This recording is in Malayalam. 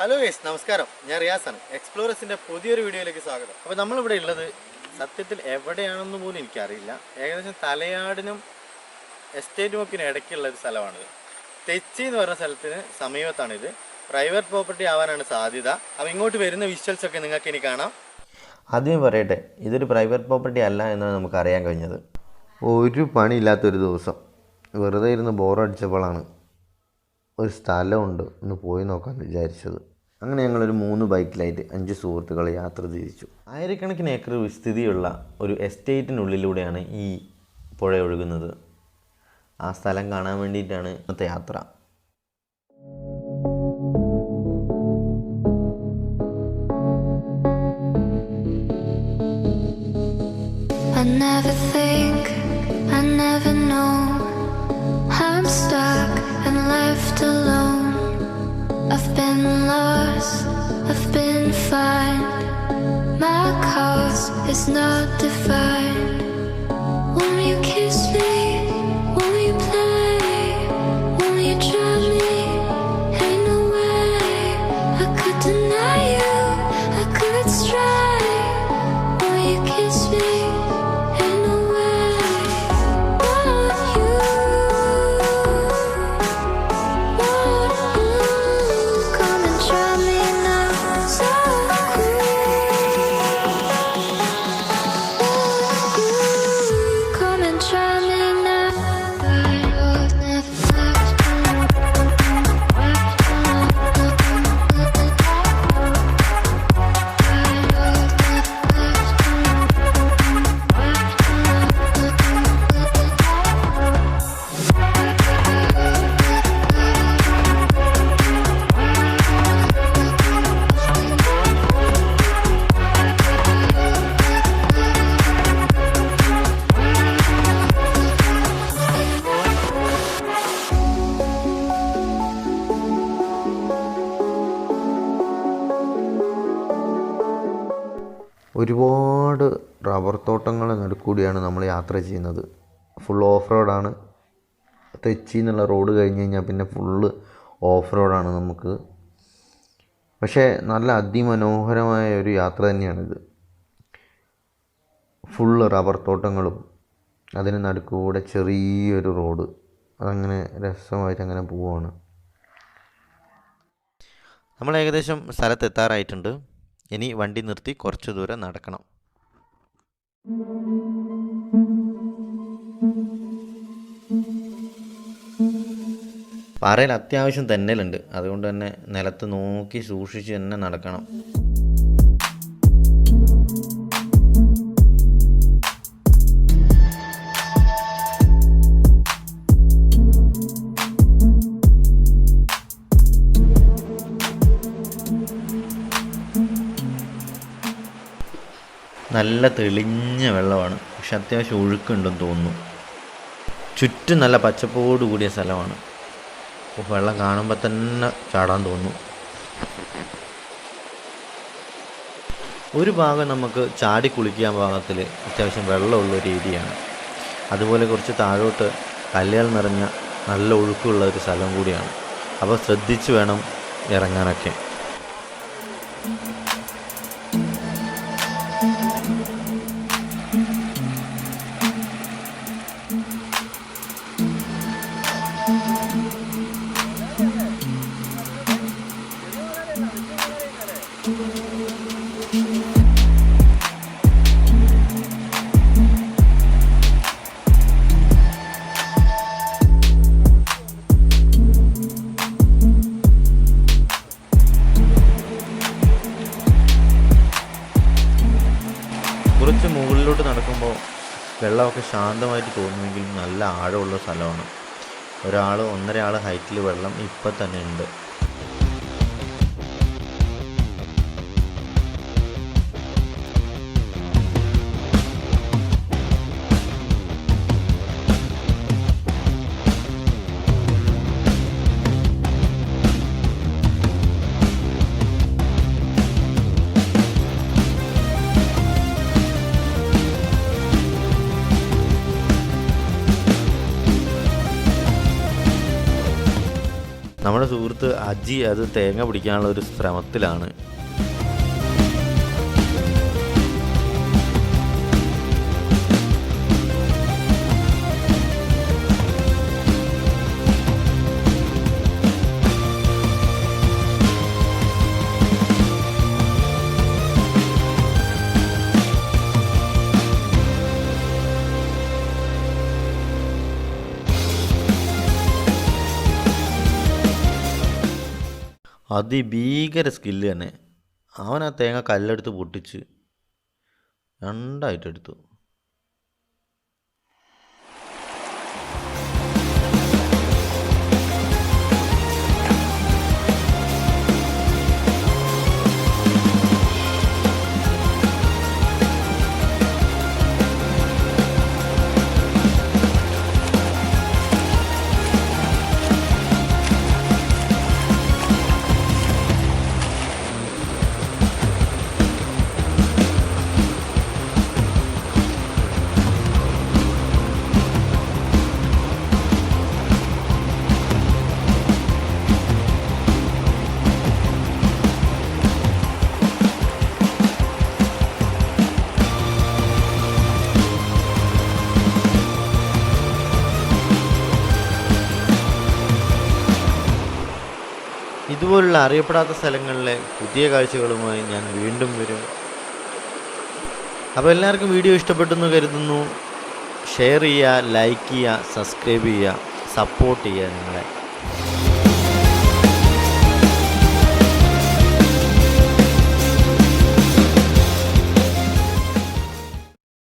ഹലോ ഗൈസ്, നമസ്കാരം. ഞാൻ റിയാസാണ്. എക്സ്പ്ലോറേഴ്സിൻ്റെ പുതിയൊരു വീഡിയോയിലേക്ക് സ്വാഗതം. അപ്പോൾ നമ്മളിവിടെ ഉള്ളത് സത്യത്തിൽ എവിടെയാണെന്ന് പോലും എനിക്കറിയില്ല. ഏകദേശം തലയാടിനും എസ്റ്റേറ്റ് വോക്കിനും ഇടയ്ക്കുള്ള ഒരു സ്ഥലമാണിത്. തെച്ചി എന്ന് പറയുന്ന സ്ഥലത്തിന് സമീപത്താണിത്. പ്രൈവറ്റ് പ്രോപ്പർട്ടി ആവാനാണ് സാധ്യത. അപ്പോൾ ഇങ്ങോട്ട് വരുന്ന വിഷ്വൽസ് ഒക്കെ നിങ്ങൾക്ക് ഇനി കാണാം. ആദ്യം പറയട്ടെ, ഇതൊരു പ്രൈവറ്റ് പ്രോപ്പർട്ടി അല്ല എന്നാണ് നമുക്ക് അറിയാൻ കഴിഞ്ഞത്. ഒരു പണിയില്ലാത്തൊരു ദിവസം വെറുതെ ഇരുന്ന് ബോറടിച്ചപ്പോഴാണ് ഒരു സ്ഥലമുണ്ട് ഒന്ന് പോയി നോക്കാൻ വിചാരിച്ചത്. അങ്ങനെ ഞങ്ങളൊരു 3 ബൈക്കിലായിട്ട് 5 സുഹൃത്തുക്കൾ യാത്ര തിരിച്ചു. ആയിരക്കണക്കിന് ഏക്കർ വിസ്തൃതിയുള്ള ഒരു എസ്റ്റേറ്റിനുള്ളിലൂടെയാണ് ഈ പുഴ ഒഴുകുന്നത്. ആ സ്ഥലം കാണാൻ വേണ്ടിയിട്ടാണ് ഇന്നത്തെ യാത്ര. I never think, I never know. I'm stuck and left alone. I've been lost, I've been fine. My cause is not defined. Won't you kiss me? Won't you play? Won't you drive me? Ain't no way I could deny you, I could stray. Won't you kiss me? ഒരുപാട് റബ്ബർ തോട്ടങ്ങൾ നടുക്കൂടിയാണ് നമ്മൾ യാത്ര ചെയ്യുന്നത്. ഫുൾ ഓഫ് റോഡാണ്. തെച്ചി എന്നുള്ള റോഡ് കഴിഞ്ഞ് കഴിഞ്ഞാൽ പിന്നെ ഫുള്ള് ഓഫ് റോഡാണ് നമുക്ക്. പക്ഷേ നല്ല അതിമനോഹരമായ ഒരു യാത്ര തന്നെയാണിത്. ഫുള്ള് റബ്ബർ തോട്ടങ്ങളും അതിന് നടുക്കൂടെ ചെറിയൊരു റോഡ്, അതങ്ങനെ രസമായിട്ട് അങ്ങനെ പോവുകയാണ്. നമ്മൾ ഏകദേശം സ്ഥലത്തെത്താറായിട്ടുണ്ട്. ഇനി വണ്ടി നിർത്തി കുറച്ച് ദൂരം നടക്കണം. പാറയിൽ അത്യാവശ്യം തെന്നലുണ്ട്, അതുകൊണ്ട് തന്നെ നിലത്ത് നോക്കി സൂക്ഷിച്ച് തന്നെ നടക്കണം. നല്ല തെളിഞ്ഞ വെള്ളമാണ്, പക്ഷെ അത്യാവശ്യം ഒഴുക്കുണ്ടെന്ന് തോന്നുന്നു. ചുറ്റും നല്ല പച്ചപ്പോട് കൂടിയ സ്ഥലമാണ്. വെള്ളം കാണുമ്പോൾ തന്നെ ചാടാൻ തോന്നുന്നു. ഒരു ഭാഗം നമുക്ക് ചാടി കുളിക്കാൻ ഭാഗത്തിൽ അത്യാവശ്യം വെള്ളമുള്ള രീതിയാണ്. അതുപോലെ കുറച്ച് താഴോട്ട് കല്ലുകൾ നിറഞ്ഞ നല്ല ഒഴുക്കുള്ള ഒരു സ്ഥലം കൂടിയാണ്. അപ്പോൾ ശ്രദ്ധിച്ച് വേണം ഇറങ്ങാനൊക്കെ. കുറച്ച് മുകളിലോട്ട് നടക്കുമ്പോൾ വെള്ളമൊക്കെ ശാന്തമായിട്ട് തോന്നുമെങ്കിലും നല്ല ആഴമുള്ള സ്ഥലമാണ്. 1.5 ആൾ ഹൈറ്റിൽ വെള്ളം ഇപ്പം തന്നെ ഉണ്ട്. നമ്മുടെ സുഹൃത്ത് അജി അത് തേങ്ങ പിടിക്കാനുള്ള ഒരു ശ്രമത്തിലാണ്. അതിഭീകര സ്കില്ല് തന്നെ. അവൻ ആ തേങ്ങ കല്ലെടുത്ത് പൊട്ടിച്ച് രണ്ടായിട്ടെടുത്തു. ഇതുപോലുള്ള അറിയപ്പെടാത്ത സ്ഥലങ്ങളിലെ പുതിയ കാഴ്ചകളുമായി ഞാൻ വീണ്ടും വരും. അപ്പോൾ എല്ലാവർക്കും വീഡിയോ ഇഷ്ടപ്പെട്ടെന്ന് കരുതുന്നു. ഷെയർ ചെയ്യുക, ലൈക്ക് ചെയ്യുക, സബ്സ്ക്രൈബ് ചെയ്യുക, സപ്പോർട്ട് ചെയ്യുക നിങ്ങളെ.